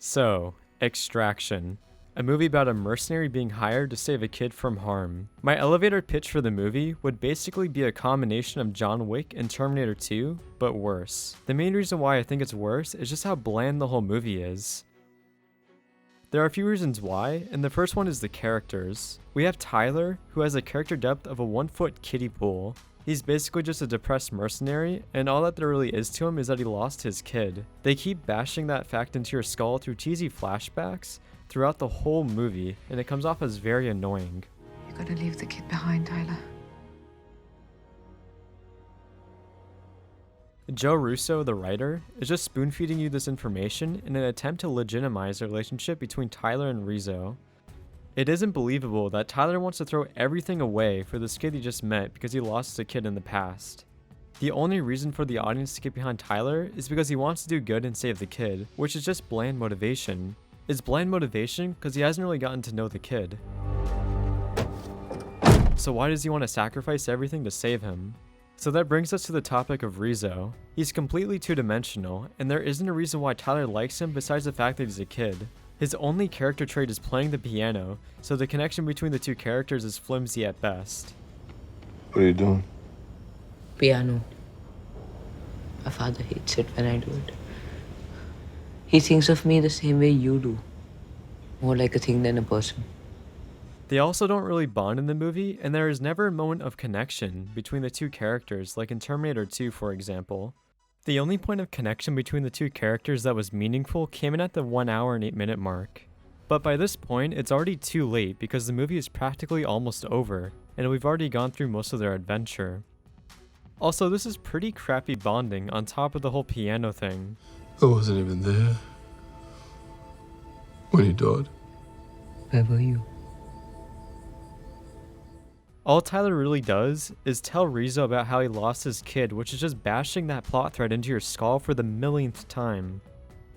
So, Extraction. A movie about a mercenary being hired to save a kid from harm. My elevator pitch for the movie would basically be a combination of John Wick and Terminator 2, but worse. The main reason why I think it's worse is just how bland the whole movie is. There are a few reasons why, and the first one is the characters. We have Tyler, who has a character depth of a 1-foot kiddie pool. He's basically just a depressed mercenary, and all that there really is to him is that he lost his kid. They keep bashing that fact into your skull through cheesy flashbacks throughout the whole movie, and it comes off as very annoying. You're gonna leave the kid behind, Tyler. Joe Russo, the writer, is just spoon-feeding you this information in an attempt to legitimize the relationship between Tyler and Rizzo. It isn't believable that Tyler wants to throw everything away for this kid he just met because he lost a kid in the past. The only reason for the audience to get behind Tyler is because he wants to do good and save the kid, which is just bland motivation. It's bland motivation because he hasn't really gotten to know the kid. So why does he want to sacrifice everything to save him? So that brings us to the topic of Rizzo. He's completely two-dimensional, and there isn't a reason why Tyler likes him besides the fact that he's a kid. His only character trait is playing the piano, so the connection between the two characters is flimsy at best. What are you doing? Piano. My father hates it when I do it. He thinks of me the same way you do. More like a thing than a person. They also don't really bond in the movie, and there is never a moment of connection between the two characters, like in Terminator 2 for example. The only point of connection between the two characters that was meaningful came in at the 1 hour and 8 minute mark. But by this point, it's already too late because the movie is practically almost over, and we've already gone through most of their adventure. Also, this is pretty crappy bonding on top of the whole piano thing. I wasn't even there when he died. Where were you? All Tyler really does is tell Rizzo about how he lost his kid, which is just bashing that plot thread into your skull for the millionth time.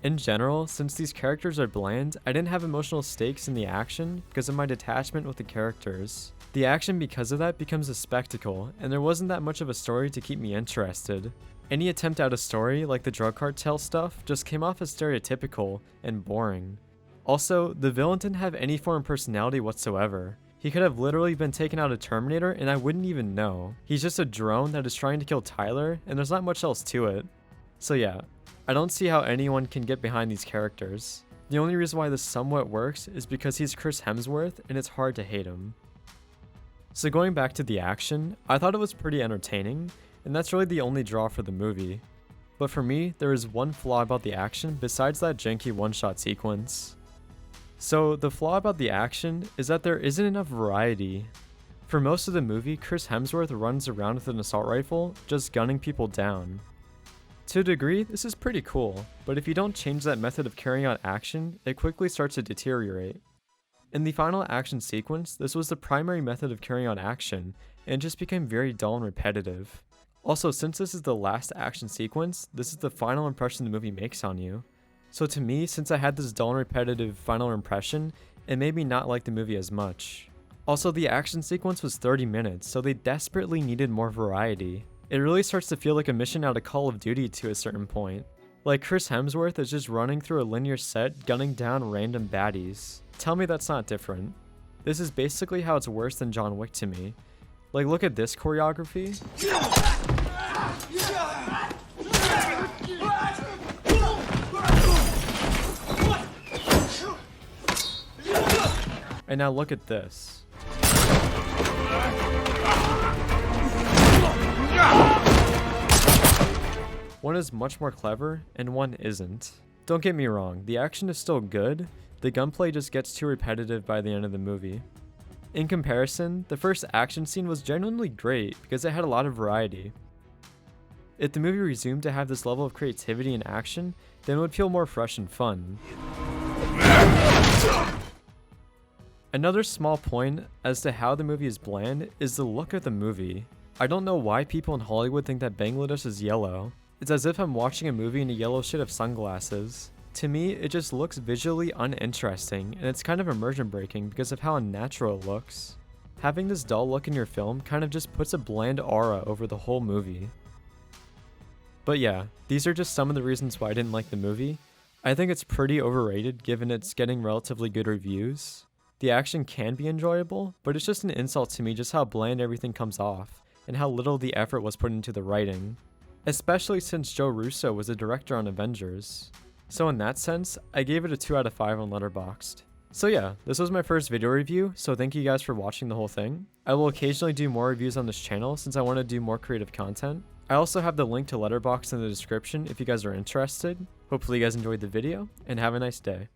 In general, since these characters are bland, I didn't have emotional stakes in the action because of my detachment with the characters. The action because of that becomes a spectacle, and there wasn't that much of a story to keep me interested. Any attempt at a story, like the drug cartel stuff, just came off as stereotypical and boring. Also, the villain didn't have any form of personality whatsoever. He could have literally been taken out of Terminator and I wouldn't even know. He's just a drone that is trying to kill Tyler, and there's not much else to it. So yeah, I don't see how anyone can get behind these characters. The only reason why this somewhat works is because he's Chris Hemsworth and it's hard to hate him. So going back to the action, I thought it was pretty entertaining, and that's really the only draw for the movie. But for me, there is one flaw about the action besides that janky one-shot sequence. So the flaw about the action is that there isn't enough variety. For most of the movie, Chris Hemsworth runs around with an assault rifle, just gunning people down. To a degree, this is pretty cool, but if you don't change that method of carrying out action, it quickly starts to deteriorate. In the final action sequence, this was the primary method of carrying out action, and it just became very dull and repetitive. Also, since this is the last action sequence, this is the final impression the movie makes on you. So to me, since I had this dull and repetitive final impression, it made me not like the movie as much. Also, the action sequence was 30 minutes, so they desperately needed more variety. It really starts to feel like a mission out of Call of Duty to a certain point. Like Chris Hemsworth is just running through a linear set, gunning down random baddies. Tell me that's not different. This is basically how it's worse than John Wick to me. Like, look at this choreography. And now look at this. One is much more clever, and one isn't. Don't get me wrong, the action is still good, the gunplay just gets too repetitive by the end of the movie. In comparison, the first action scene was genuinely great because it had a lot of variety. If the movie resumed to have this level of creativity and action, then it would feel more fresh and fun. Another small point as to how the movie is bland is the look of the movie. I don't know why people in Hollywood think that Bangladesh is yellow. It's as if I'm watching a movie in a yellow shade of sunglasses. To me, it just looks visually uninteresting, and it's kind of immersion breaking because of how unnatural it looks. Having this dull look in your film kind of just puts a bland aura over the whole movie. But yeah, these are just some of the reasons why I didn't like the movie. I think it's pretty overrated given it's getting relatively good reviews. The action can be enjoyable, but it's just an insult to me just how bland everything comes off, and how little the effort was put into the writing. Especially since Joe Russo was a director on Avengers. So in that sense, I gave it a 2 out of 5 on Letterboxd. So yeah, this was my first video review, so thank you guys for watching the whole thing. I will occasionally do more reviews on this channel since I want to do more creative content. I also have the link to Letterboxd in the description if you guys are interested. Hopefully you guys enjoyed the video, and have a nice day.